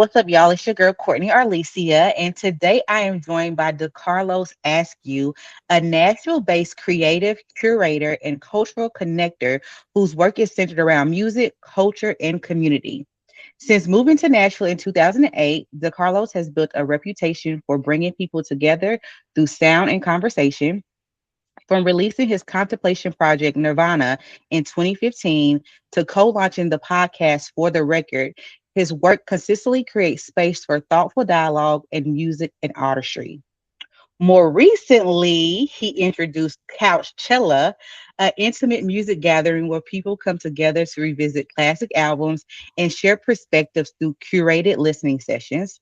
What's up, y'all? It's your girl, Courtney Arlesia, and today I am joined by DeCarlos Askew, a Nashville-based creative curator and cultural connector whose work is centered around music, culture, and community. Since moving to Nashville in 2008, DeCarlos has built a reputation for bringing people together through sound and conversation. From releasing his contemplation project Nirvana in 2015 to co-launching the podcast For the Record, his work consistently creates space for thoughtful dialogue and music and artistry. More recently, he introduced Couchchella, an intimate music gathering where people come together to revisit classic albums and share perspectives through curated listening sessions.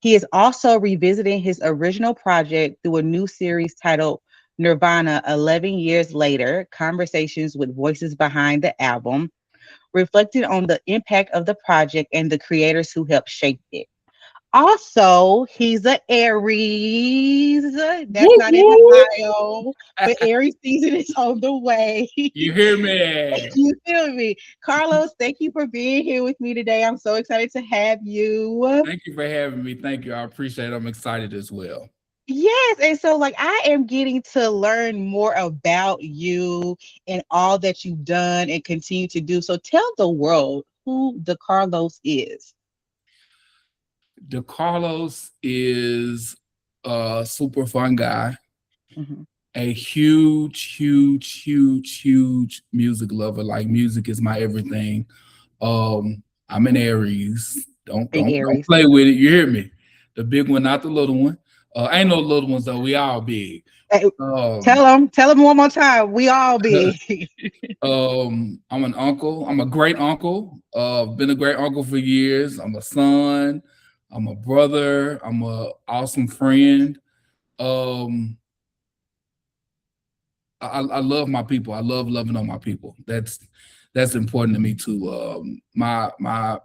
He is also revisiting his original project through a new series titled Nirvana 11 Years Later, Conversations with Voices Behind the Album, reflecting on the impact of the project and the creators who helped shape it. Also, he's an Aries. That's Woo not in his woo. bio, but Aries season is on the way. You hear me? You feel me? Carlos, thank you for being here with me today. I'm so excited to have you. Thank you for having me. Thank you. I appreciate it. I'm excited as well. Yes, and so like I am getting to learn more about you and all that you've done and continue to do. So tell the world who the Carlos is. DeCarlos is a super fun guy, Mhm. a huge music lover. Like music is my everything. I'm an Aries. Don't Big don't don't Aries. play with it. You hear me? The big one, not the little one. Ain't no little ones though. We all big. Hey, Um, tell them one more time. We all big. I'm an uncle. I'm a great uncle. Been a great uncle for years. I'm a son. I'm a brother. I'm a awesome friend. Um, I love my people. I love loving on my people. That's important to me too. My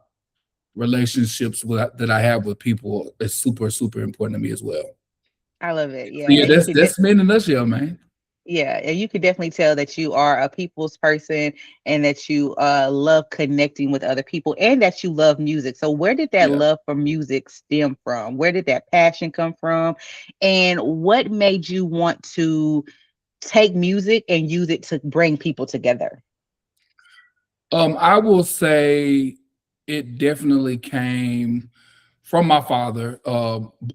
relationships that I have with people is super important to me as well. I love it. So Yeah, yeah, and you could that's me in a nutshell, man. yeah, and you could definitely tell that you are a people's person and that you love connecting with other people and that you love music. So where did that Yeah. love for music stem from? Where did that passion come from? And what made you want to take music and use it to bring people together? I will say it definitely came from my father.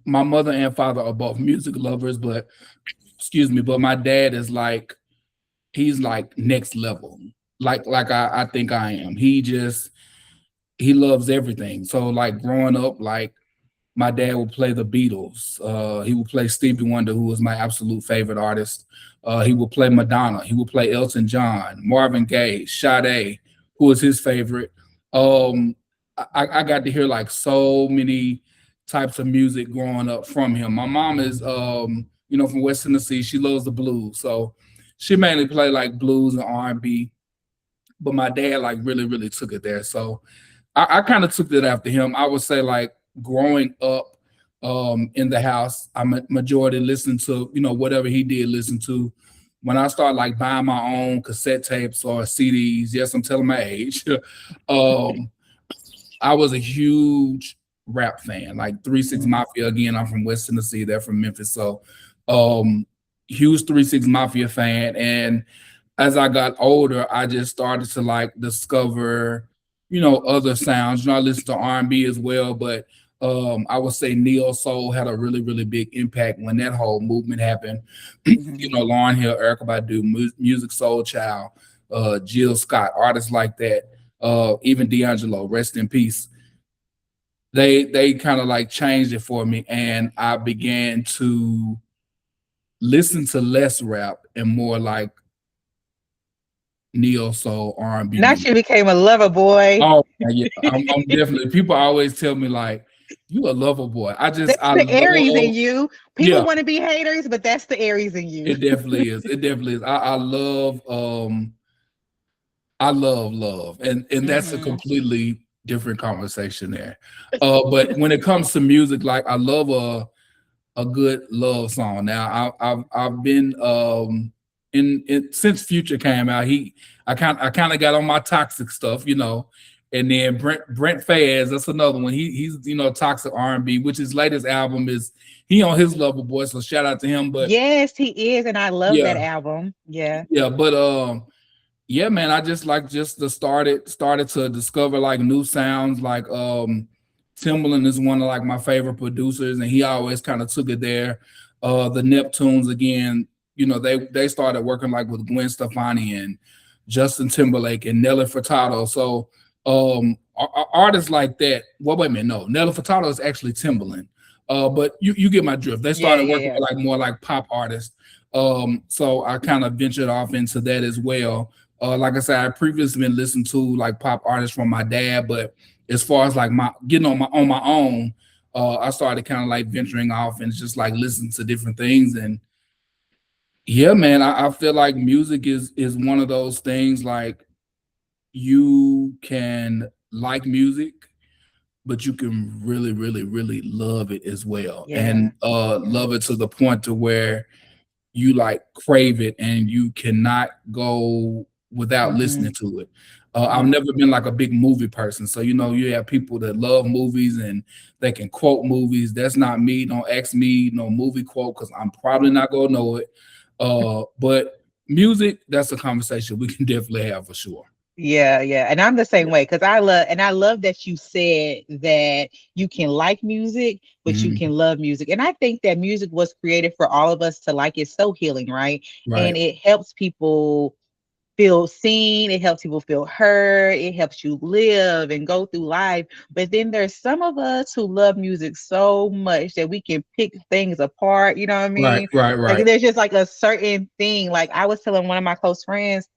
My mother and father are both music lovers, but excuse me, but my dad is like he's like next level. Like I think I am. He loves everything. So like growing up, like my dad would play the Beatles. He would play Stevie Wonder, who was my absolute favorite artist. He would play Madonna. He would play Elton John, Marvin Gaye, Sade, who was his favorite. Um, I got to hear like so many types of music growing up from him. My mom is, from West Tennessee. She loves the blues, so she mainly play like blues and R&B. But my dad like really took it there. So I kind of took that after him. I would say like growing up in the house, I'm a majority listening to, whatever he did listen to. When I started like buying my own cassette tapes or CDs, yes, I'm telling my age. um, I was a huge rap fan, like 3 6 Mhm. Mafia. Again, I'm from West Tennessee, they're from Memphis. So um huge 3 6 Mafia fan. And as I got older, I just started to like discover, other sounds. I listened to R&B as well, but I would say neo soul had a really big impact when that whole movement happened. Mhm. Lauryn Hill, Erykah Badu, Music Soul Child, Jill Scott, artists like that, even D'Angelo, rest in peace. They kind of like changed it for me, and I began to listen to less rap and more like neo soul R&B Now music. she became a lover boy. Oh yeah, I'm definitely. People always tell me like, "You a lover boy." That's I the Aries in love. you. People Yeah, want to be haters, but that's the Aries in you. it definitely is. It definitely is. I love. I love love, and that's a Hmm. completely different conversation there. But when it comes to music, like I love a good love song. Now I've been in since Future came out. I kind of got on my toxic stuff, And then Brent Fayez, that's another one. He's Toxic R&B, which his latest album is he on his level, boy. So shout out to him. But Yes, he is, and I love that yeah, album. Yeah. yeah, but yeah, man, I just to started to discover like new sounds. Like Timbaland is one of like my favorite producers, and he always kind of took it there. The Neptunes again, they started working like with Gwen Stefani and Justin Timberlake and Nelly Furtado. So artists like that. Well, wait a minute, no, Nelly Furtado is actually Timbaland. But you get my drift. They Yeah, started yeah, working yeah. with like more like pop artists. So I kind of ventured off into that as well. Like I said, I previously been listening to like pop artists from my dad, but as far as like my getting on my own, I started kind of like venturing off and just like listening to different things. And yeah, man, I feel like music is one of those things like you can like music, but you can really, really, really love it as well. Yeah. And love it to the point to where you like crave it and you cannot go without Mm-hmm. listening to it. I've Mm-hmm. never been like a big movie person. So, you have people that love movies and they can quote movies. That's not me. Don't ask me no movie quote because I'm probably not going to know it. But music, that's a conversation we can definitely have for sure. Yeah, yeah. And I'm the same way because I love that you said that you can like music, but you can Mhm. love music. And I think that music was created for all of us to like. It's so healing, right? Right, And it helps people feel seen, it helps people feel heard, it helps you live and go through life. But then there's some of us who love music so much that we can pick things apart, you know what I right, mean? right, Like right. there's just like a certain thing. Like I was telling one of my close friends,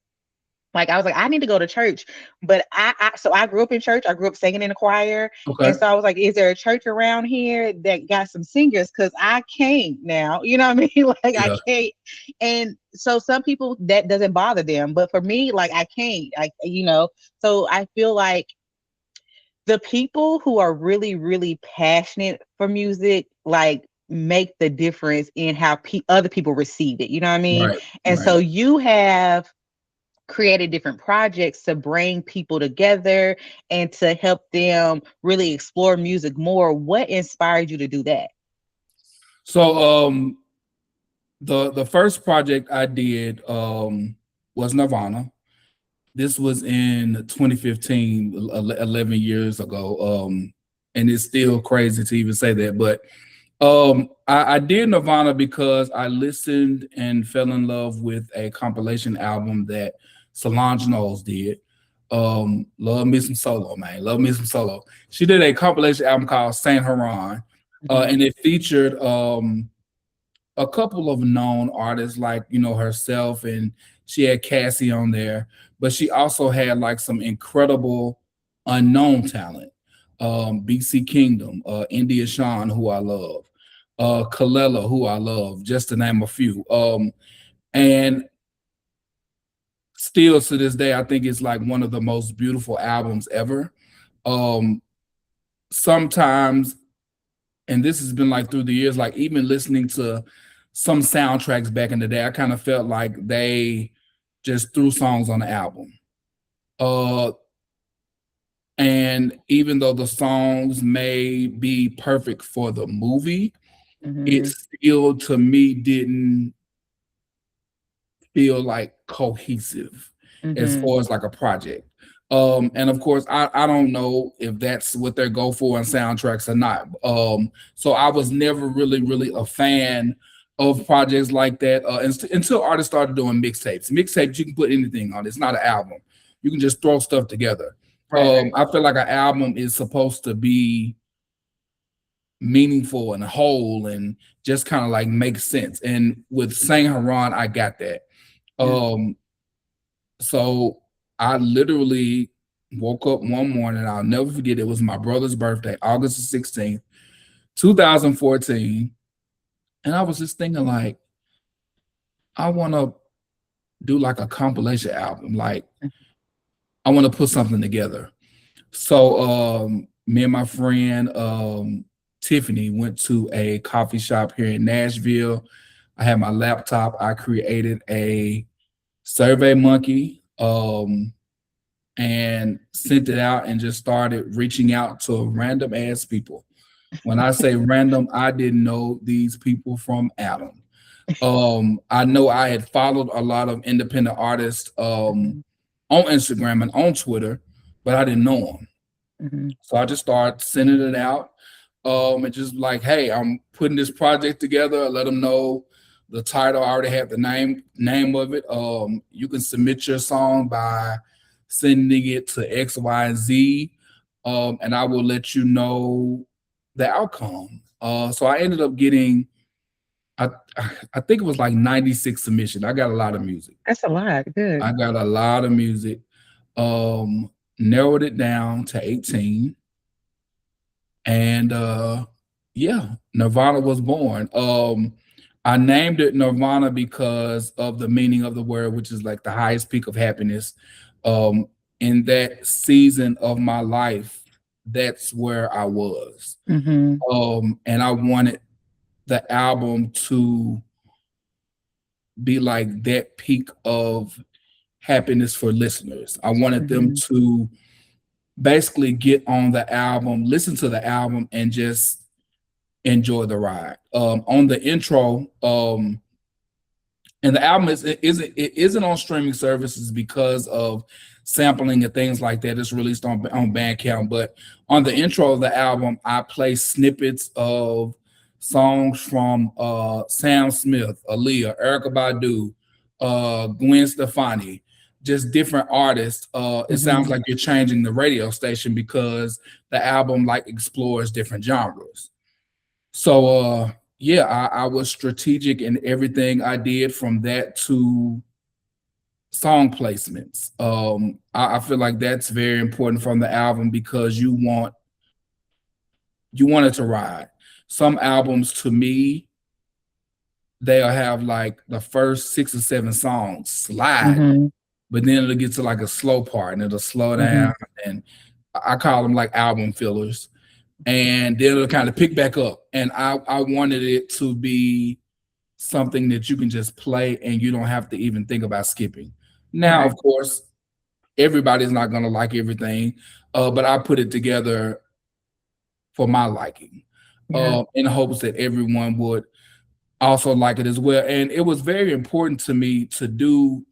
like I was like, I need to go to church, but I grew up in church. I grew up singing in the choir, and Okay. so I was like, is there a church around here that got some singers? Because I can't now, you know what I mean? Like I Yeah. can't, and so some people that doesn't bother them, but for me, like I can't, So I feel like the people who are really, really passionate for music, like make the difference in how other people receive it. You know what I mean? Right, And right. so you have created different projects to bring people together and to help them really explore music more. What inspired you to do that? So the first project I did was Nirvana. This was in 2015, 11 years ago. And it's still crazy to even say that. But I did Nirvana because I listened and fell in love with a compilation album that Solange Knowles did. Love me some solo, man. Love me some solo. She did a compilation album called Saint Haran, Mhm. and it featured a couple of known artists like herself, and she had Cassie on there, but she also had like some incredible unknown talent. BC Kingdom, India Shawn, who I love, Kalela, who I love, just to name a few. And still to this day, I think it's like one of the most beautiful albums ever. Um, Sometimes, and this has been like through the years, like even listening to some soundtracks back in the day, I kind of felt like they just threw songs on the album. Uh, and even though the songs may be perfect for the movie, it Mhm. still to me didn't feel like cohesive as Mhm. far as like a project. And of course, I don't know if that's what they go for in soundtracks or not. So I was never really, really a fan of projects like that until artists started doing mixtapes. Mixtapes, you can put anything on. It's not an album. You can just throw stuff together. Right, right. I feel like an album is supposed to be meaningful and whole and just kind of like make sense. And with Saint Haran, I got that. Mm. Um, so I literally woke up one morning, I'll never forget, it was my brother's birthday, August the 16th, 2014. And I was just thinking, like, I want to do like a compilation album. Like, I want to put something together. So me and my friend Tiffany went to a coffee shop here in Nashville. I had my laptop. I created a Survey Monkey. and sent it out and just started reaching out to random ass people. When I say random, I didn't know these people from Adam. I know I had followed a lot of independent artists Mhm. on Instagram and on Twitter, but I didn't know them. Mhm. So I just started sending it out. And just like, hey, I'm putting this project together. I let them know the title. I already have the name of it. You can submit your song by sending it to X, Y, and Z, and I will let you know the outcome. So I ended up getting, I I think it was like 96 submissions. I got a lot of music. That's a lot. Good. I got a lot of music. Um, Narrowed it down to 18, and yeah, Nirvana was born. I named it Nirvana because of the meaning of the word, which is like the highest peak of happiness. Um, in that season of my life, that's where I was. Mhm. And I wanted the album to be like that peak of happiness for listeners. I wanted them Mhm. to basically get on the album, listen to the album, and just enjoy the ride. On the intro, and the album isn't on streaming services because of sampling and things like that. It's released on Bandcamp, but on the intro of the album, I play snippets of songs from Sam Smith, Aaliyah, Erykah Badu, Gwen Stefani, just different artists. It sounds Mhm. like you're changing the radio station because the album like explores different genres. So yeah, I was strategic in everything I did from that to song placements. I feel like that's very important from the album because you want it to ride. Some albums to me, they'll have like the first 6 or 7 songs slide, Mhm. but then it'll get to like a slow part and it'll slow down. Mhm. And I call them like album fillers. And then it'll kind of pick back up. And I wanted it to be something that you can just play and you don't have to even think about skipping. Now, Right. of course, everybody's not going to like everything, but I put it together for my liking, Yeah. in hopes that everyone would also like it as well. And it was very important to me to do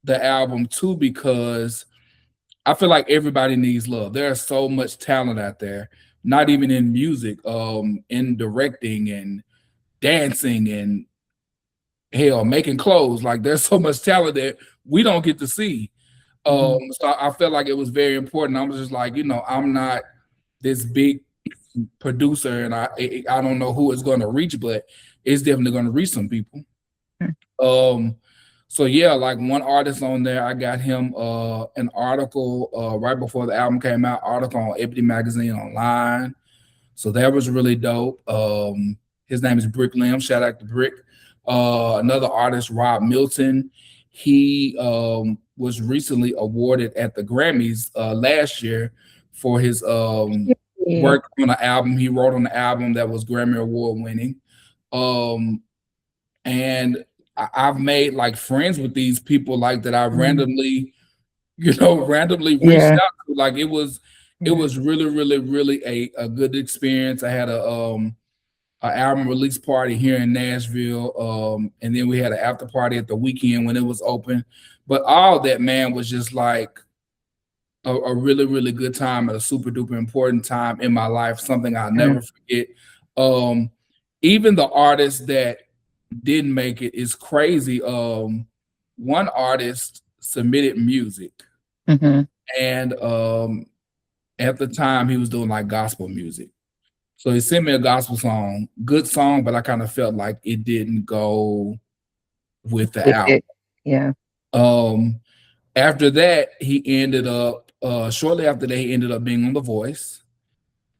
the album too because I feel like everybody needs love. There's so much talent out there, not even in music, in directing and dancing and hell, making clothes. Like there's so much talent that we don't get to see. Mhm. So I felt like it was very important. I was just like, I'm not this big producer, and I don't know who it's going to reach, but it's definitely going to reach some people. Mm. Um, so yeah, like one artist on there, I got him an article right before the album came out, article on Ebony Magazine online. So that was really dope. His name is Brick Lim. Shout out to Brick. Another artist, Rob Milton. He was recently awarded at the Grammys last year for his Yeah. work on an album. He wrote on the album that was Grammy Award winning. Um, and I've made like friends with these people like that I Mhm. randomly, randomly reached Yeah. out to. Like it Yeah. was really, really, really a good experience. I had a album release party here in Nashville, and then we had an after party at the weekend when it was open. But all that, man, was just like a really, really good time and a super duper important time in my life. Something I'll Mm. never forget. Um, Even the artists that didn't make it is crazy. One artist submitted music, Mhm. and at the time he was doing like gospel music. So he sent me a gospel song, good song, but I kind of felt like it didn't go with the With album. it. Yeah. Um, After that, he ended up shortly after that he ended up being on The Voice.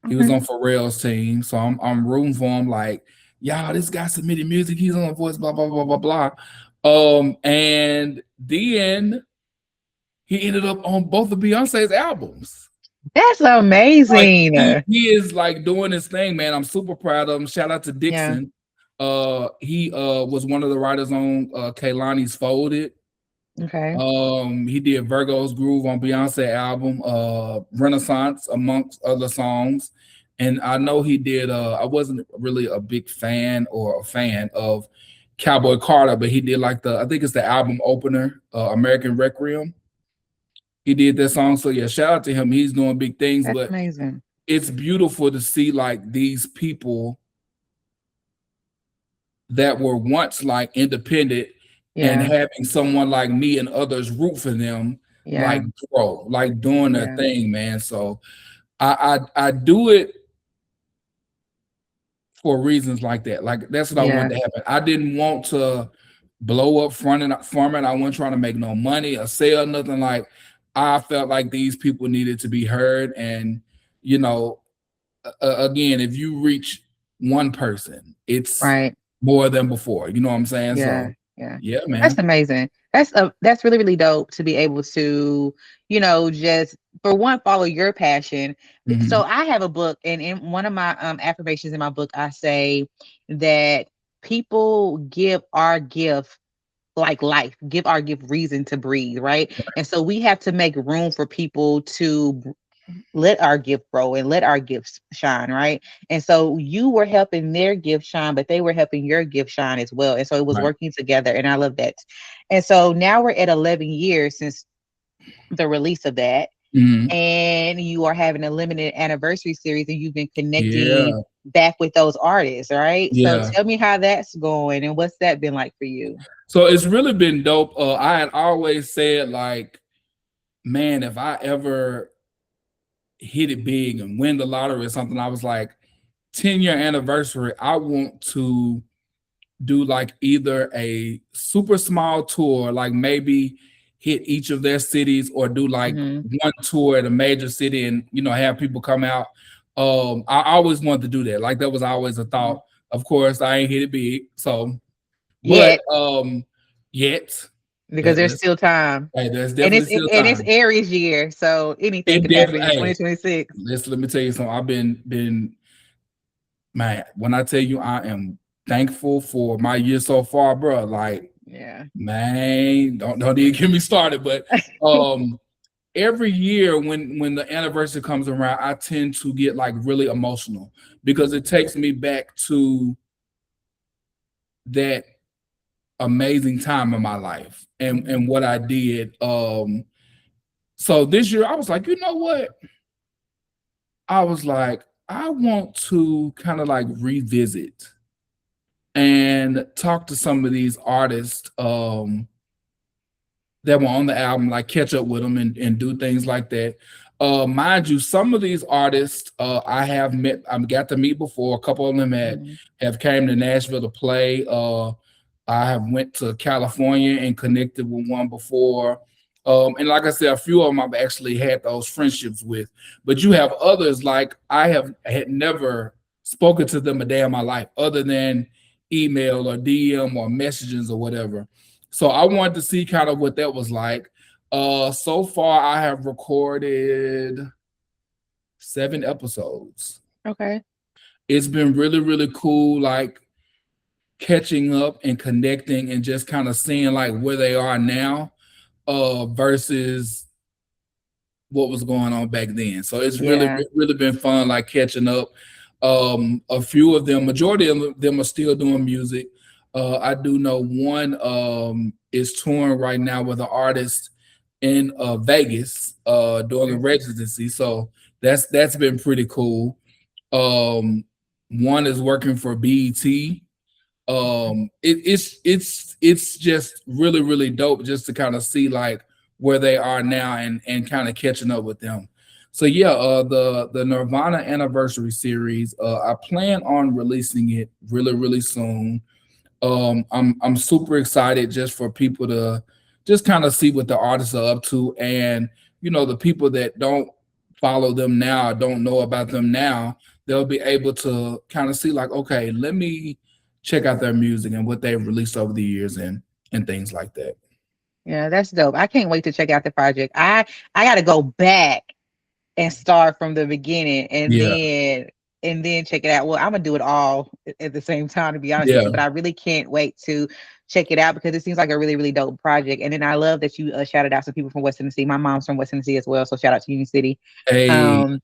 He was Okay. on Pharrell's team, so I'm rooting for him. Like, y'all, this guy submitted music. He's on The Voice. Blah blah blah blah blah. And then he ended up on both of Beyonce's albums. That's Like amazing. he is like doing his thing, man. I'm super proud of him. Shout out to Yeah. Dixon. He was one of the writers on Kaylani's Folded. Okay. He did Virgo's Groove on Beyonce album, Renaissance, amongst other songs. And I know he did. I wasn't really a big fan or a fan of Cowboy Carter, but he did like I think it's the album opener, American Requiem. He did that song. So yeah, shout out to him. He's doing big things, That's but amazing. it's beautiful to see like these people that were once like independent and Yeah. having someone like me and others root for them, like Yeah. grow, like doing their Yeah. thing, man. So I do it for reasons like that. Like that's what I Yeah. wanted to happen. I didn't want to blow up front and from it. I wasn't trying to make no money or sell nothing. Like I felt like these people needed to be heard. And you know, again, if you reach one person, it's Right. more than before. You know what I'm saying? Yeah. So Yeah. yeah, That's man. amazing. That's really, really dope to be able to, just for one, follow your passion. So Mhm. I have a book, and in one of my affirmations in my book, I say that people give our gift like life, give our gift reason to breathe, right? And so we have to make room for people to let our gift grow and let our gifts shine, right? And so you were helping their gift shine, but they were helping your gift shine as well. And so it was Right. working together. And I love that. And so now we're at 11 years since the release of that. Mhm. And you are having a limited anniversary series, and you've been connecting Yeah. back with those artists, right? So Yeah. tell me how that's going and what's that been like for you? So it's really been dope. I had always said, like, man, if I ever hit it big and win the lottery or something, I was like, 10-year anniversary, I want to do like either a super small tour, like maybe hit each of their cities, or do like Hmm. one tour at a major city and have people come out. I always wanted to do that. Like that was always a thought. Of course, I ain't hit it big, so but Yet, yet because let, there's let's still time. hey, there's And definitely still it's time. Aries year, so anything It can happen definitely in hey, 2026. let me tell you something. I've been man, when I tell you I am thankful for my year so far, bro, like Yeah. man, don't even get me started. But every year when the anniversary comes around, I tend to get like really emotional because it takes me back to that amazing time in my life and Mhm. what I did. So this year I was like, you know what? I was like, I want to kind of like revisit and talk to some of these artists that were on the album, like catch up with them and do things like that. Mind you, some of these artists I have met, I've got to meet before. A couple of them Mhm. have came to Nashville to play. I have went to California and connected with one before. And like I said, a few of them I've actually had those friendships with. But you have others like I had never spoken to them a day in my life, other than email or DM or messages or whatever. So I wanted to see kind of what that was like. So far I have recorded 7 episodes. Okay. It's been really, really cool, like catching up and connecting and just kind of seeing like where they are now versus what was going on back then. So it's Yeah. really been fun, like catching up. A few of them, majority of them are still doing music. I do know one is touring right now with an artist in Vegas doing a Okay. residency. So that's been pretty cool. Um, one is working for BET. It's just really really dope just to kind of see like where they are now and kind of catching up with them. So yeah, the Nirvana anniversary series, I plan on releasing it really really soon. I'm super excited just for people to just kind of see what the artists are up to, and the people that don't follow them now, don't know about them now, they'll be able to kind of see like, okay, let me check out their music and what they've released over the years and things like that. Yeah, that's dope. I can't wait to check out the project. I got to go back and start from the beginning, and Yeah, then and then check it out. Well, I'm gonna do it all at the same time, to be honest with Yeah. you. But I really can't wait to check it out because it seems like a really, really dope project. And then I love that you shouted out some people from West Tennessee. My mom's from West Tennessee as well, so shout out to Union City. Hey. Um,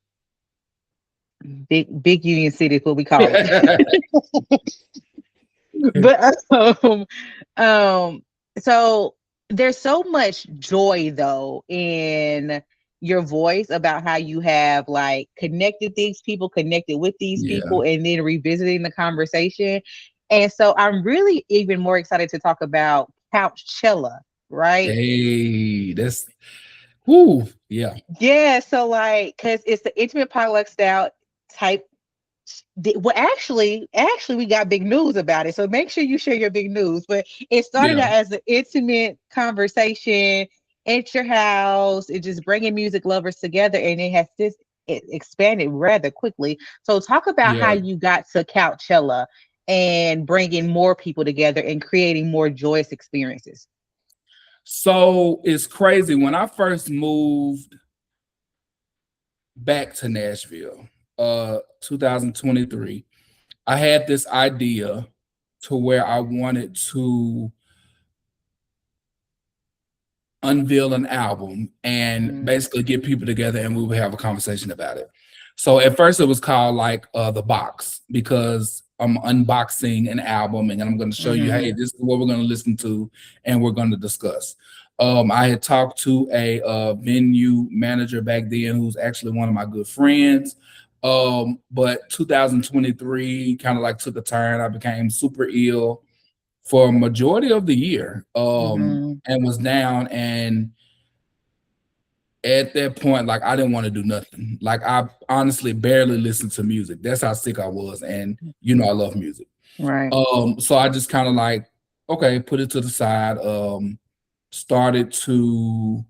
big Union City is what we call it. But um so there's so much joy though in your voice about how you have like connected these people, connected with these Yeah. people, and then revisiting the conversation. And so I'm really even more excited to talk about Couchchella, right? Hey, that's whoo. Yeah. Yeah, so like, cause it's the intimate potluck style type. Well, actually, we got big news about it. So make sure you share your big news. But it started Yeah. out as an intimate conversation at your house. It just bringing music lovers together, and it has it expanded rather quickly. So talk about how Yeah. you got to Couchella and bringing more people together and creating more joyous experiences. So it's crazy. When I first moved back to Nashville, 2023, I had this idea to where I wanted to unveil an album and Mm, basically get people together and we would have a conversation about it. So at first it was called like The Box because I'm unboxing an album and I'm going to show you, hey, mhm, this is what we're going to listen to and we're going to discuss. I had talked to a venue manager back then who's actually one of my good friends. But 2023 kind of like took a turn. I became super ill for a majority of the year, mhm. and was down. And at that point, like I didn't want to do nothing. Like I honestly barely listened to music. That's how sick I was. And I love music. Right. So I just kind of like, okay, put it to the side. Started to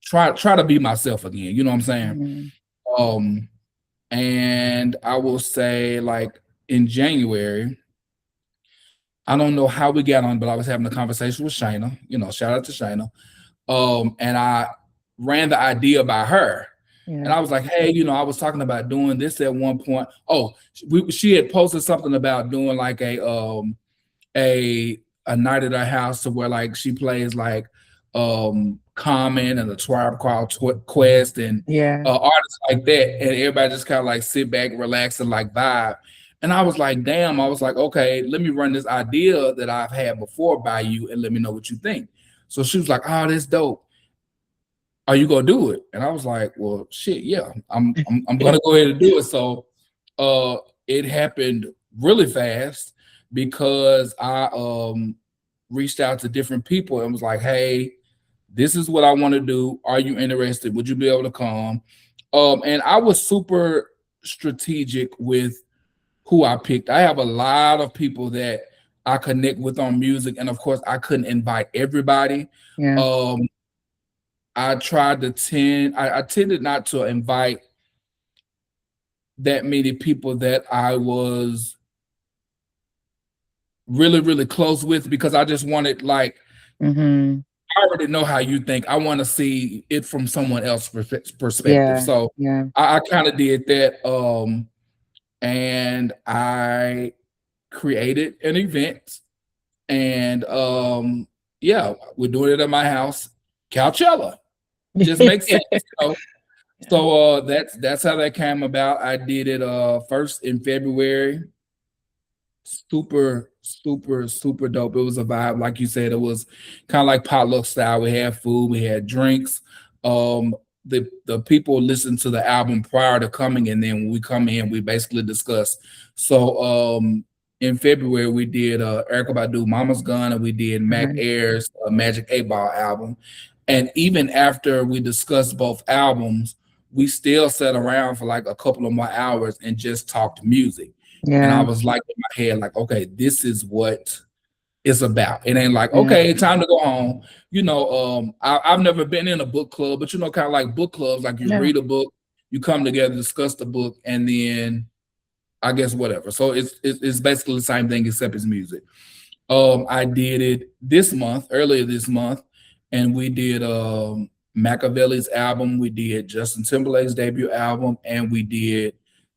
try to be myself again. You know what I'm saying? Mhm. Um, and I will say, like in January, I don't know how we got on, but I was having a conversation with Shayna. Shout out to Shayna. And I ran the idea by her. And Yeah. I was like, hey, I was talking about doing this at one point. Oh, she had posted something about doing like a night at her house to where like she plays like Common and the Tribe Called Quest and Yeah. artists like that, and everybody just kind of like sit back, relax, and like vibe. And I was like, damn, I was like, okay, let me run this idea that I've had before by you and let me know what you think. So she was like, oh, that's dope. Are you gonna do it? And I was like, well, shit, yeah, I'm gonna go ahead and do it. So uh it happened really fast because I reached out to different people and was like, hey, this is what I want to do. Are you interested? Would you be able to come? And I was super strategic with who I picked. I have a lot of people that I connect with on music, and of course, I couldn't invite everybody. Yeah. Um, I tended not to invite that many people that I was really, really close with because I just wanted like Mhm. I already know how you think. I want to see it from someone else's perspective. Yeah. So Yeah. I kind of did that. And I created an event and yeah, we're doing it at my house. Couchchella. Just makes sense, you know. Yeah. So that's how that came about. I did it first in February. Super, super, super dope. It was a vibe, like you said. It was kind of like potluck style. We had food, we had drinks. Um, the people listened to the album prior to coming, and then when we come in, we basically discuss. So in February, we did Erica Badu, Mama's Gun, and we did Mac Right. Ayres Magic 8 Ball album. And even after we discussed both albums, we still sat around for like a couple of more hours and just talked music. And I Yeah. was like in my head, like, okay, this is what it's about. It ain't like, Yeah. okay, time to go home. I've never been in a book club, but kind of like book clubs, like you Yeah. read a book, you come together, discuss the book, and then I guess whatever. So it's basically the same thing except it's music. I did it earlier this month, and we did Machiavelli's album, we did Justin Timberlake's debut album, and we did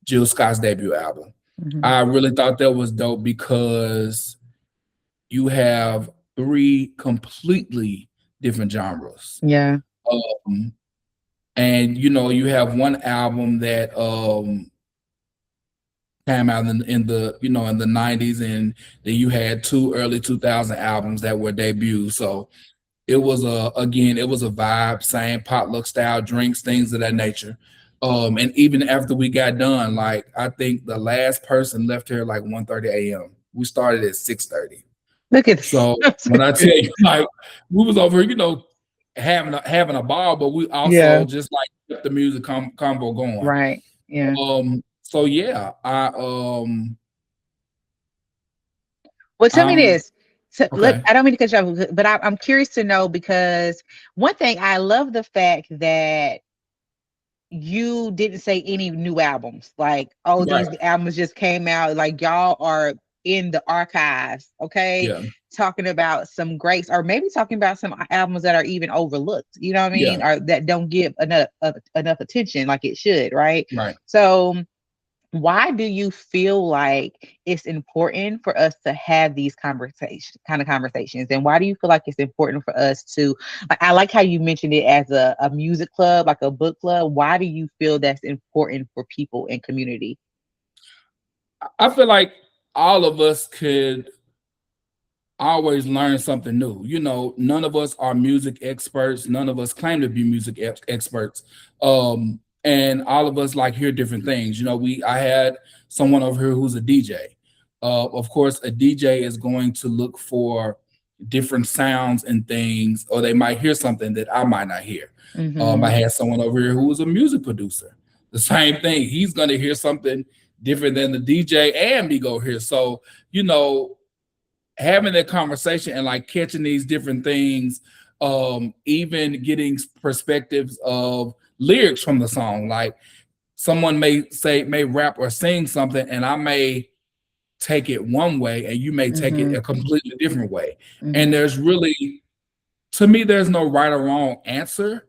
Jill Scott's debut album. Mhm. I really thought that was dope because you have three completely different genres. Yeah. Um, and you have one album that came out in the 90s, and then you had two early 2000 albums that were debuts. So it was a vibe, same potluck style drinks, things of that nature. And even after we got done, like I think the last person left here like 1:30 a.m. We started at 6:30. Look at So this. when I tell you, like, we was over here, having a ball, but we Yeah. also just like kept the music combo going. Right. Yeah. So yeah, Well, tell me I'm this. So, look, okay. I don't mean to cut you off, but I'm curious to know because one thing I love the fact that you didn't say any new albums. Like, oh, Right. these albums just came out. Like, y'all are in the archives, okay? Yeah. Talking about some greats, or maybe talking about some albums that are even overlooked, you know what I Yeah. mean? Or that don't get enough attention like it should, right? Right. So why do you feel like it's important for us to have these conversations, and why do you feel like it's important for us to, like, I like how you mentioned it as a music club, like a book club. Why do you feel that's important for people in community? I feel like all of us could always learn something new. None of us are music experts. None of us claim to be music experts. And all of us like hear different things. I had someone over here who's a DJ. Of course, a DJ is going to look for different sounds and things, or they might hear something that I might not hear. I Mm-hmm. had someone over here who was a music producer. The same thing. He's going to hear something different than the DJ and me go here. So, having that conversation and like catching these different things, even getting perspectives of lyrics from the song. Like someone may rap or sing something, and I may take it one way, and you may take it Mm-hmm. a completely different way. And Mm-hmm. there's really, to me, there's no right or wrong answer.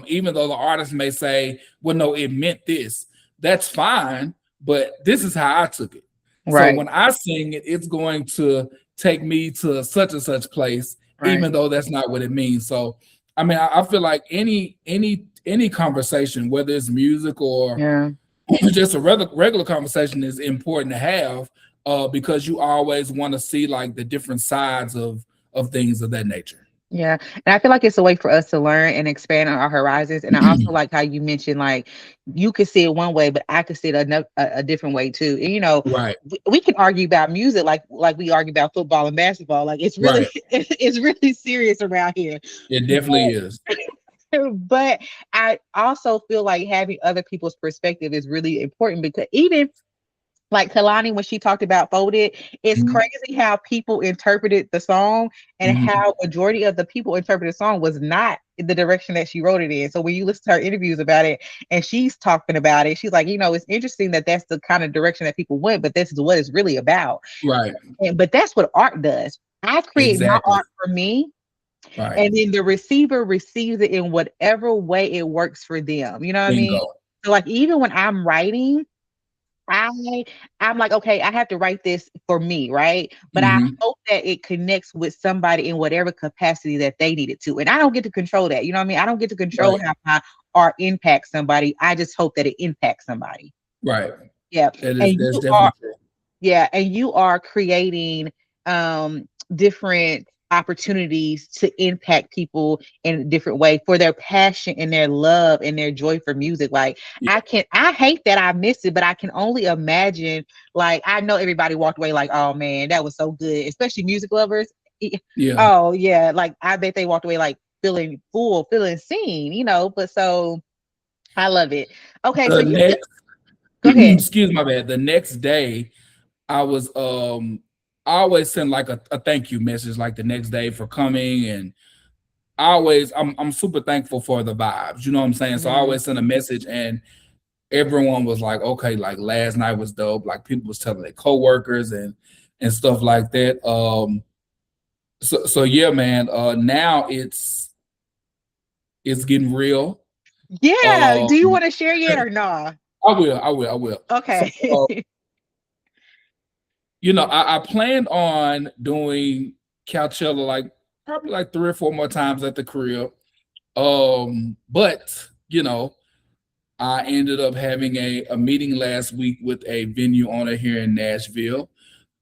Even though the artist may say, "Well, no, it meant this." That's fine, but this is how I took it. So Right. when I sing it, it's going to take me to such and such place, Right. even though that's not what it means. So, I mean, I feel like any conversation, whether it's music or Yeah. just a regular conversation, is important to have, because you always want to see like the different sides of things of that nature. Yeah. And I feel like it's a way for us to learn and expand on our horizons. And I also like how you mentioned, like, you could see it one way, but I could see it a different way too. And, Right, we can argue about music like we argue about football and basketball. Like, it's really right. it's really serious around here. It definitely is. But I also feel like having other people's perspective is really important, because even like Kalani, when she talked about Folded, it's Mhm, crazy how people interpreted the song, and mhm. how majority of the people interpreted the song was not in the direction that she wrote it in. So when you listen to her interviews about it, and she's talking about it, she's like, it's interesting that that's the kind of direction that people went, but this is what it's really about. Right, But that's what art does. I create my exactly. art for me, Right. and then the receiver receives it in whatever way it works for them. You know what I mean? Bingo. So like, even when I'm writing, I I'm like, okay, I have to write this for me, right? But I Hmm. hope that it connects with somebody in whatever capacity that they need it to. And I don't get to control that. You know what I mean? I don't get to control Right, how my art impacts somebody. I just hope that it impacts somebody. right. Yeah. That is And that's you definitely are true. yeah, and you are creating different opportunities to impact people in a different way for their passion and their love and their joy for music. Like, Yeah, I hate that I missed it, but I can only imagine, like, I know everybody walked away like, oh man, that was so good, especially music lovers. yeah. Oh yeah, like I bet they walked away like feeling full, feeling seen. But so I love it. Okay, so The you next, go ahead. excuse my bad. The next day, I was I always send like a thank you message like the next day for coming, and I'm super thankful for the vibes. You know what I'm saying? So I Mhm. always send a message, and everyone was like, okay, like last night was dope. Like people was telling their coworkers and stuff like that. So yeah, man. Now it's getting real. Yeah. Um, Do you want to share yet or not? I will. So, Okay. I planned on doing Couchchella like probably like 3 or 4 more times at the crib. But I ended up having a meeting last week with a venue owner here in Nashville.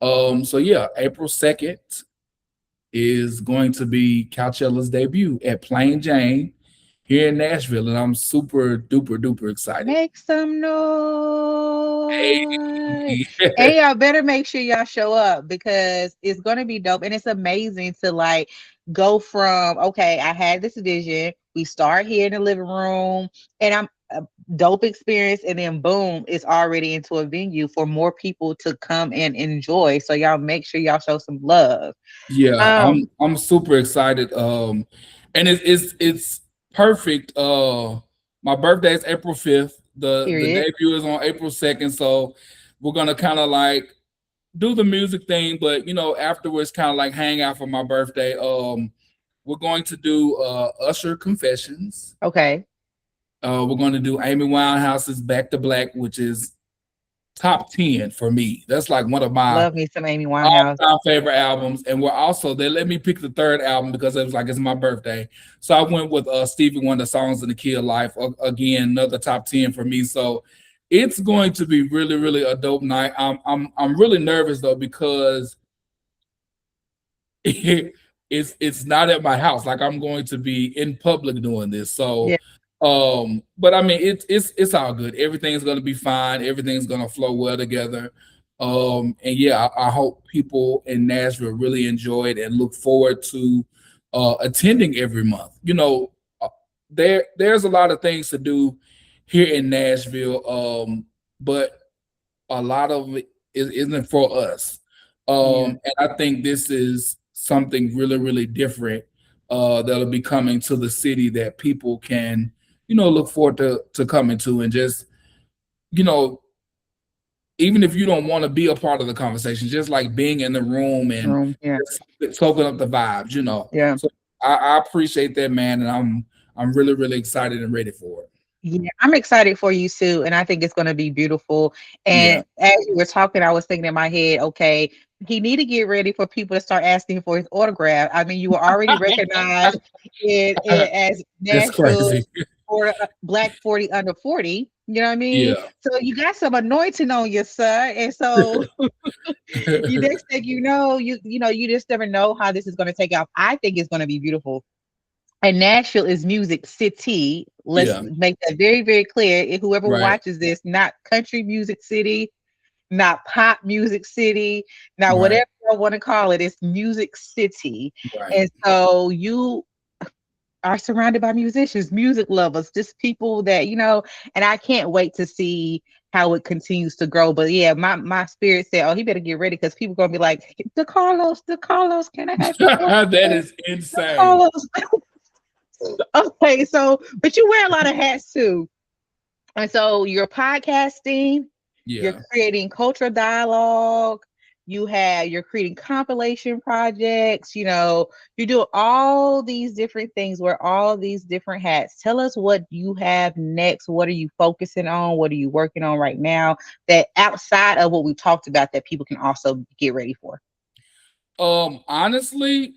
So yeah, April 2nd is going to be Couchchella's debut at Plain Jane here in Nashville, and I'm super duper duper excited. Make some noise. Hey. And y'all better make sure y'all show up because it's gonna be dope. And it's amazing to like go from okay, I had this vision. We start here in the living room, and I'm a dope experience, and then boom, it's already into a venue for more people to come and enjoy. So y'all make sure y'all show some love. Yeah, Um, I'm super excited. And it's perfect. My birthday is April 5th. The period. debut is on April 2nd. So we're gonna kind of like do the music thing, but afterwards kind of like hang out for my birthday. We're going to do Usher Confessions. Okay. We're going to do Amy Winehouse's Back to Black, which is top 10 for me. That's like one of my Love me some Amy Winehouse. all-time favorite albums. And they let me pick the third album because it was like it's my birthday. So I went with Stevie Wonder, Songs in the Key of Life. Again, another top 10 for me. So it's going to be really, really a dope night. I'm really nervous though because it's not at my house. Like I'm going to be in public doing this. So Yeah. but I mean it's all good. Everything's gonna be fine, everything's gonna flow well together. And yeah, I hope people in Nashville really enjoy it and look forward to attending every month. There's a lot of things to do here in Nashville, but a lot of it isn't for us. Yeah. And I think this is something really, really different that'll be coming to the city that people can, look forward to coming to and just, you know, even if you don't want to be a part of the conversation, just like being in the room and Yeah. soaking up the vibes. Yeah. So I appreciate that, man, and I'm really, really excited and ready for it. Yeah, I'm excited for you too, and I think it's going to be beautiful. Yeah. And as you were talking, I was thinking in my head, okay, he need to get ready for people to start asking for his autograph. I mean, you were already recognized as That's Nashville crazy. for Black 40 under 40. You know what I mean? Yeah. So you got some anointing on you, sir. And so you next thing you know, you just never know how this is going to take off. I think it's going to be beautiful. And Nashville is music city. Let's Yeah. make that very, very clear. If whoever Right. watches this, not country music city, not pop music city, not Right. whatever I want to call it, it's music city. Right. And so you are surrounded by musicians, music lovers, just people that, and I can't wait to see how it continues to grow. But yeah, my spirit said, oh, he better get ready because people are gonna be like, DeCarlos, can I have your That autograph? is insane. DeCarlos. Okay, so but you wear a lot of hats too. And so you're podcasting, you're Yeah. creating cultural dialogue, you're creating compilation projects, you do all these different things, wear all these different hats. Tell us what you have next. What are you focusing on? What are you working on right now that outside of what we talked about that people can also get ready for? Honestly,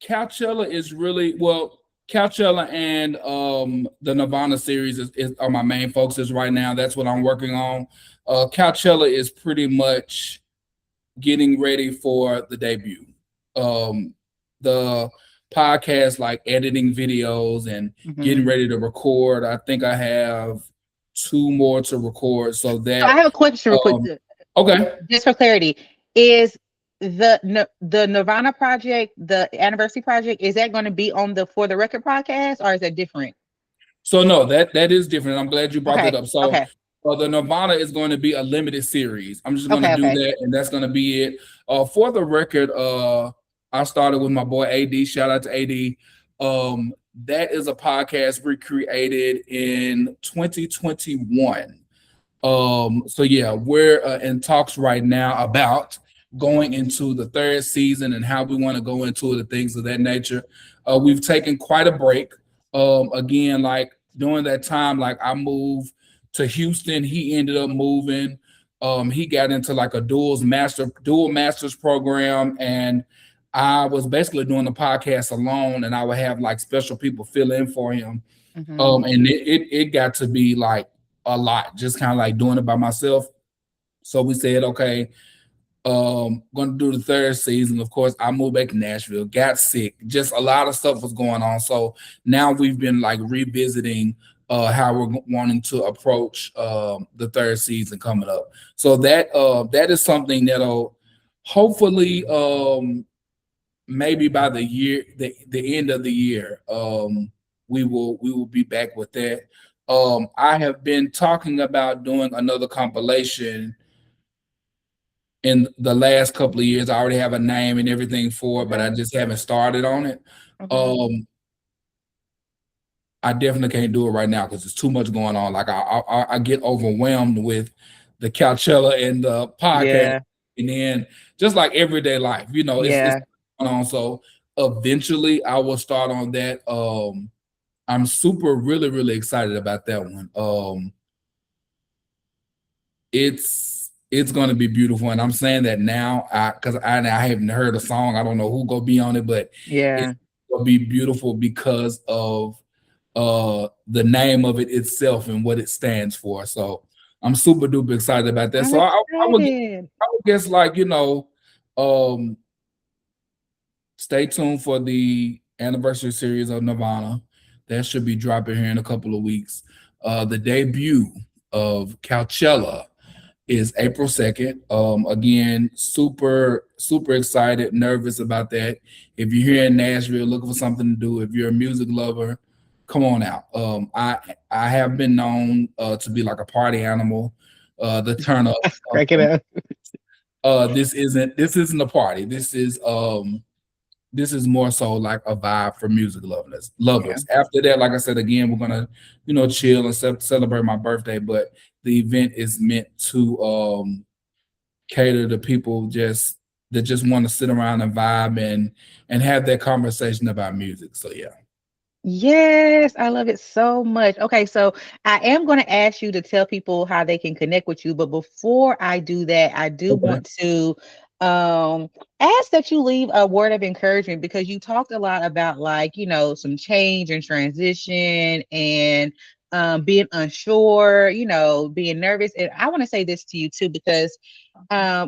Couchchella is really well. Couchchella and the Nirvana series are my main focuses right now. That's what I'm working on. Couchchella is pretty much getting ready for the debut. The podcast, like editing videos and getting ready to record. I think I have 2 more to record. So So I have a question real quick, okay. just for clarity. Is the Nirvana project, the anniversary project, is that going to be on the For the Record podcast, or is that different? So no, that is different. I'm glad you brought that Okay. up. So Okay. the Nirvana is going to be a limited series. I'm just going to Okay. do Okay. that, and that's going to be it. For the record, I started with my boy AD. Shout out to AD. That is a podcast we created in 2021. So yeah, we're in talks right now about going into the third season and how we want to go into it and things of that nature. We've taken quite a break. Again, like during that time, like I moved to Houston. He ended up moving. He got into like a dual masters program, and I was basically doing the podcast alone, and I would have like special people fill in for him. Mm-hmm. And it got to be like a lot, just kind of like doing it by myself. So we said, okay, going to do the third season. Of course, I moved back to Nashville, got sick, just a lot of stuff was going on. So now we've been like revisiting how we're wanting to approach the third season coming up. So that is something that'll hopefully maybe by the end of the year we will be back with that. I have been talking about doing another compilation in the last couple of years. I already have a name and everything for it, but I Okay. just haven't started on it. Okay. Um, I definitely can't do it right now because there's too much going on. Like I get overwhelmed with the Couchchella and the podcast, Yeah. and then just like everyday life, it's Yeah. going on. So eventually, I will start on that. I'm super really really excited about that one. It's going to be beautiful, and I'm saying that now because I haven't heard a song. I don't know who gonna be on it, but it's Yeah. gonna be beautiful because of the name of it itself and what it stands for. So I'm super duper excited about that. I'm So excited. I would guess like um, stay tuned for the anniversary series of Nirvana. That should be dropping here in a couple of weeks. The debut of Couchchella is April 2nd. Again, super, super excited, nervous about that. If you're here in Nashville looking for something to do, if you're a music lover, come on out. I have been known to be like a party animal, the turn up. Crack it up. This isn't a party. This is more so like a vibe for music lovers. Yeah. Lovers. After that, like I said again, we're gonna chill and celebrate my birthday. But the event is meant to cater to people that just want to sit around and vibe and have that conversation about music. So yeah. Yes, I love it so much. Okay, so I am going to ask you to tell people how they can connect with you, but before I do that, I do Okay. want to um ask that you leave a word of encouragement because you talked a lot about like, some change and transition and being unsure, being nervous. And I want to say this to you too because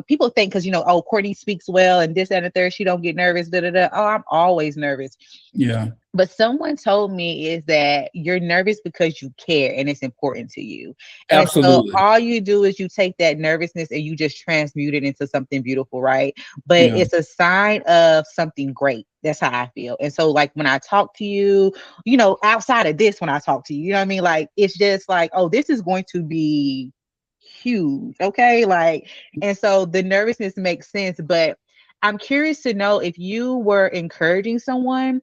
people think because oh, Courtney speaks well and this that, and the third, she don't get nervous, da da da. Oh, I'm always nervous. Yeah. But someone told me is that you're nervous because you care and it's important to you. And so Absolutely. all you do is you take that nervousness and you just transmute it into something beautiful, right? But Yeah. it's a sign of something great. That's how I feel. And so like when I talk to you, outside of this, when I talk to you, you know what I mean? Like it's just like, oh, this is going to be huge. Okay. Like, and so the nervousness makes sense. But I'm curious to know if you were encouraging someone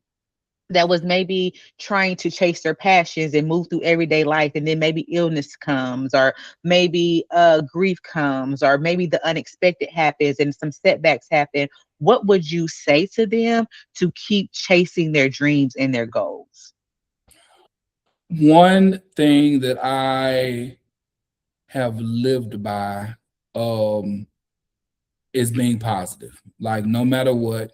that was maybe trying to chase their passions and move through everyday life and then maybe illness comes or maybe grief comes or maybe the unexpected happens and some setbacks happen, what would you say to them to keep chasing their dreams and their goals? One thing that I have lived by um is being positive. Like no matter what,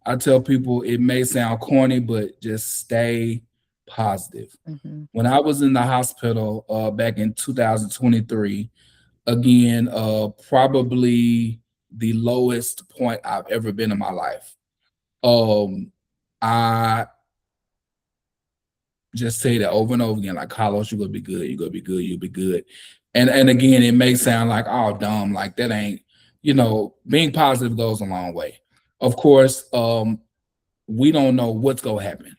I tell people it may sound corny, but just stay positive. Mm-hmm. When I was in the hospital back in 2023, again, probably the lowest point I've ever been in my life. I just say that over and over again, like Carlos, you're gonna be good, you're gonna be good, you'll be good. And again, it may sound like oh dumb, like that ain't, being positive goes a long way. Of course, we don't know what's gonna happen.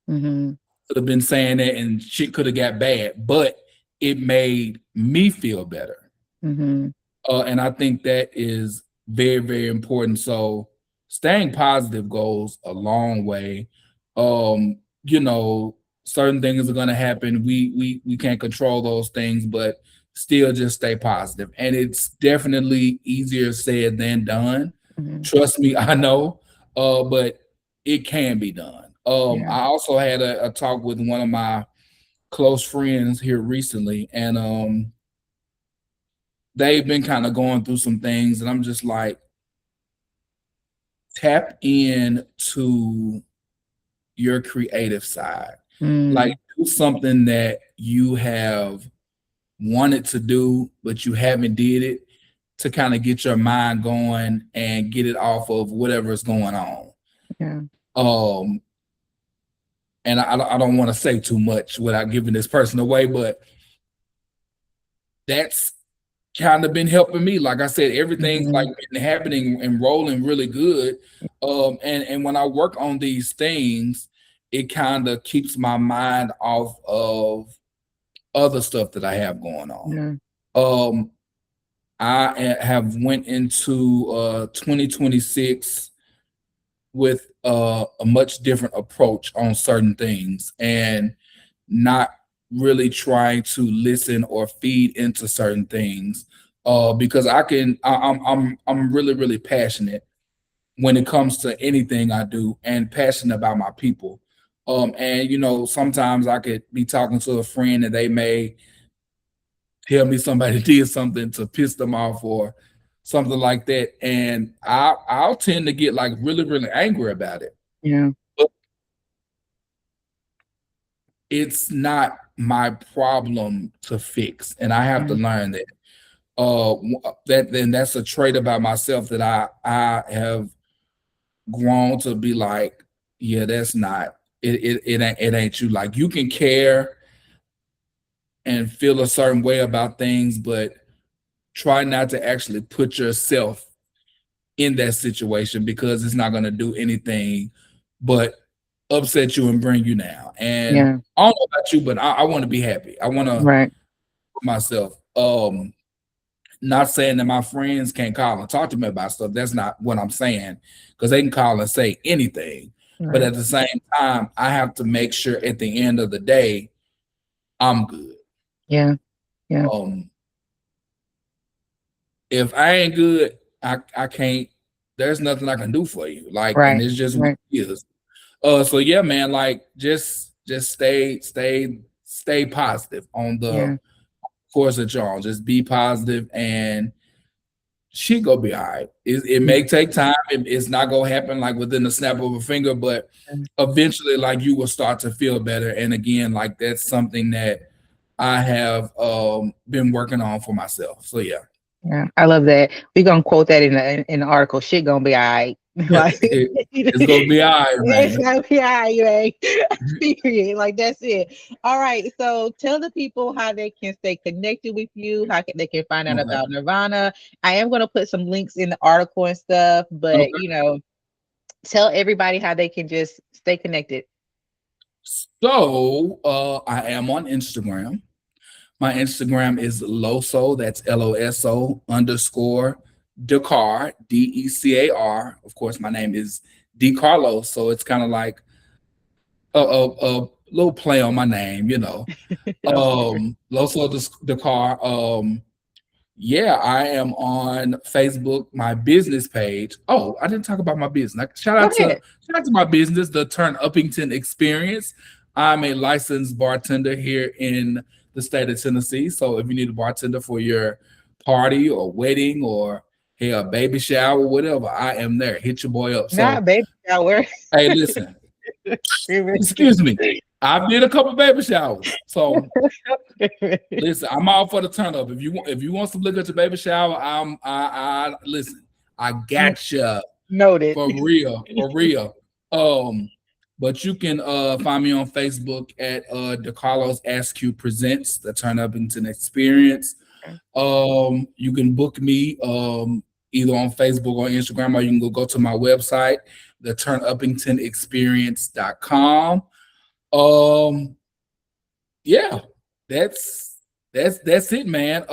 Mm-hmm. Could have been saying that and shit could have got bad, but it made me feel better. Mm-hmm. And I think that is very, very important. So staying positive goes a long way. You know, certain things are gonna happen. We can't control those things, but still just stay positive. And it's definitely easier said than done. Mm-hmm. Trust me, I know. But it can be done. Yeah. I also had a talk with one of my close friends here recently, and they've been kind of going through some things, and I'm just like, tap in to your creative side. Like, Mm, do something that you have wanted to do, but you haven't did it, to kind of get your mind going and get it off of whatever's going on. yeah, Um, and I don't want to say too much without giving this person away, but that's kind of been helping me. Like I said, everything's like mhm, been happening and rolling really good. And when I work on these things, it kind of keeps my mind off of other stuff that I have going on. yeah, Um, I have went into 2026 with a much different approach on certain things, and not really trying to listen or feed into certain things, because I'm really really passionate when it comes to anything I do, and passionate about my people. And sometimes I could be talking to a friend and they may tell me somebody did something to piss them off or something like that, and I'll tend to get like really really angry about it. yeah, But it's not my problem to fix, and I have to yeah, learn that. That then that's a trait about myself that I have grown to be like, yeah, that's not it ain't you. Like, you can care and feel a certain way about things, but try not to actually put yourself in that situation, because it's not going to do anything but upset you and bring you down. And yeah, I don't know about you, but I want to be happy. I want to right, myself. Not saying that my friends can't call and talk to me about stuff. That's not what I'm saying, because they can call and say anything. But right, at the same time, I have to make sure at the end of the day, I'm good. yeah, yeah, Um, if I ain't good, I can't. There's nothing I can do for you. Like, and right, it's just what right, it is. So yeah, man. Like, just stay positive on the yeah, course that you're on. Just be positive, and she gonna be all right. It yeah, may take time. It's not gonna happen like within the snap of a finger, but eventually, like, you will start to feel better. And again, like, that's something that I have been working on for myself. So yeah, yeah. I love that. We're gonna quote that in the article. Shit gonna be all right. yeah, Like it's gonna be all right, it's man. gonna be all right, man. Period. Like that's it. All right. So tell the people how they can stay connected with you, they can find out Okay. about Nirvana. I am gonna put some links in the article and stuff, but Okay. tell everybody how they can just stay connected. So I am on Instagram. My Instagram is Loso, that's LOSO underscore Decar, DECAR. Of course, my name is DeCarlos, so it's kind of like a little play on my name. Okay. Loso Decar. Yeah, I am on Facebook, my business page. Oh, I didn't talk about my business. Like, Go ahead. shout out to my business, the Turn Uppington Experience. I'm a licensed bartender here in the state of Tennessee. So if you need a bartender for your party or wedding or, hey, a baby shower, whatever, I am there. Hit your boy up. Not So baby shower. hey, listen, excuse me. I did a couple baby showers. So listen, I'm all for the turn up. If you want some liquor at your baby shower, I listen. I gotcha Noted. for real, for real. Um, but you can find me on Facebook at DeCarlos Askew Presents the Turn Uppington Experience. You can book me either on Facebook or Instagram, or you can go to my website, the turnuppingtonexperience.com. Um, yeah, that's it, man.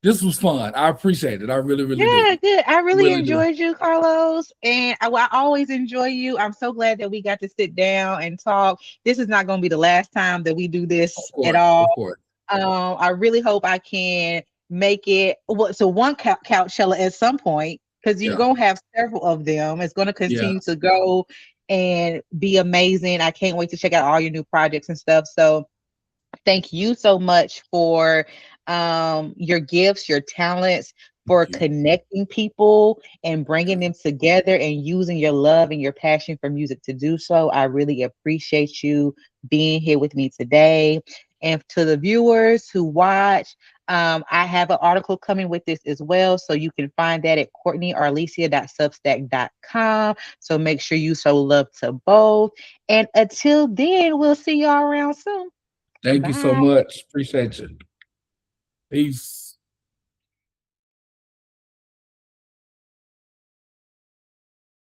This was fun. I appreciate it. I really, really do. Yeah, good. I really Really do. enjoyed you, Carlos, and I always enjoy you. I'm so glad that we got to sit down and talk. This is not going to be the last time that we do Of this at course, all. of course. I really hope I can make it. So one Couchchella at some point, because you're Yeah, gonna have several of them. It's gonna yeah, continue to go. and be amazing. I can't wait to check out all your new projects and stuff. So thank you so much for your gifts, your talents, Thank for you. connecting people and bringing them together and using your love and your passion for music to do so. I really appreciate you being here with me today. And to the viewers who watch, I have an article coming with this as well. So you can find that at courtneyarlesia.substack.com. So make sure you show love to both. And until then, we'll see y'all around soon. Thank you so Bye. much. Appreciate you. Peace.